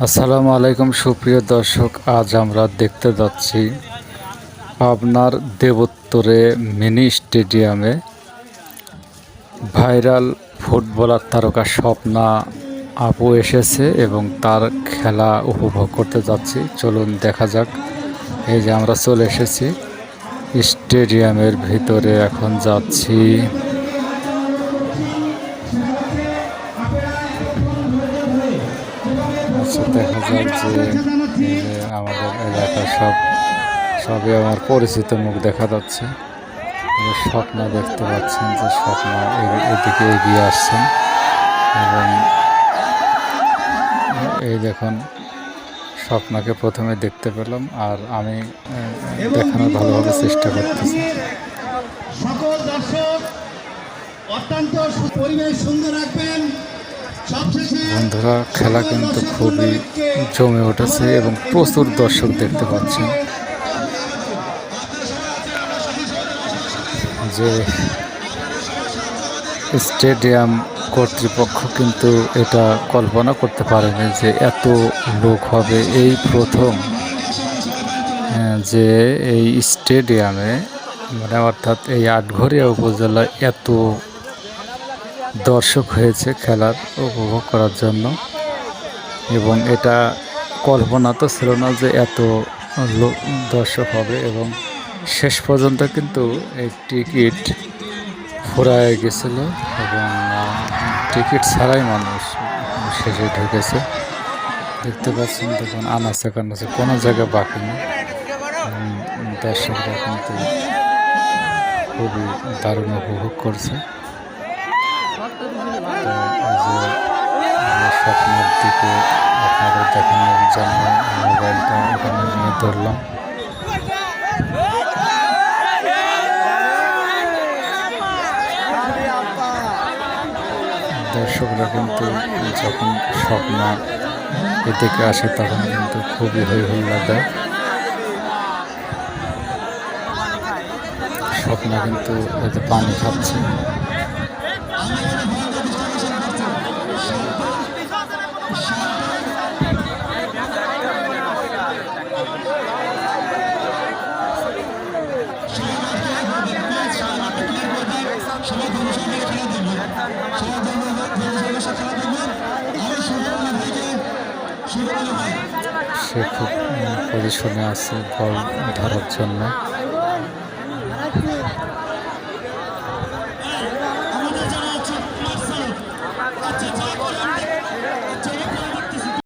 আসসালামু আলাইকুম সুপ্রিয় দর্শক, আজ আমরা দেখতে যাচ্ছি পাবনার দেবোত্তরে মিনি স্টেডিয়ামে ভাইরাল ফুটবলার তারকা স্বপ্না আপু এসেছে এবং তার খেলা উপভোগ করতে যাচ্ছি। চলুন দেখা যাক। এই যে আমরা চলে এসেছি স্টেডিয়ামের ভিতরে, এখন যাচ্ছি। দেখা যাক যে আমাদের এলাকার সবই আমার পরিচিত মুখ দেখা যাচ্ছে। স্বপ্না দেখতে পাচ্ছেন যে স্বপ্না এদিকে এগিয়ে আসছেন এবং এই দেখুন স্বপ্নাকে প্রথমে দেখতে পেলাম, আর আমি দেখানোর ভালোভাবে চেষ্টা করতেছি। সকল দর্শক অত্যন্ত পরিবেশ সুন্দর রাখবেন। বন্ধুরা, খেলা কিন্তু খুবই জমে উঠেছে এবং প্রচুর দর্শক দেখতে পাচ্ছেন। যে স্টেডিয়াম কর্তৃপক্ষ কিন্তু এটা কল্পনা করতে পারেনি যে এত লোক হবে। এই প্রথম যে এই স্টেডিয়ামে মানে অর্থাৎ এই আটঘরিয়া উপজেলায় এত দর্শক হয়েছে খেলার উপভোগ করার জন্য, এবং এটা কল্পনা তো ছিল না যে এত দর্শক হবে। এবং শেষ পর্যন্ত কিন্তু এই টিকিট ফুরায় গেছিলো এবং টিকিট ছাড়াই মানুষ শেষে ঢুকেছে। দেখতে পাচ্ছেন, দেখুন আনাচে কানাচে কোনো জায়গায় বাকি নেই। দর্শকরা কিন্তু খুবই দারুণ উপভোগ করছে। স্বপ্নের দিকে আপনাদের দেখানোর জন্য মোবাইলটা এখানে নিয়ে ধরলাম। দর্শকরা কিন্তু যখন স্বপ্ন এদিকে আসে তখন কিন্তু খুবই হই হল্লা দেয়। স্বপ্ন কিন্তু এতে পানি খাচ্ছে। সে খুব পজিশনে আছে বল ধরার জন্য।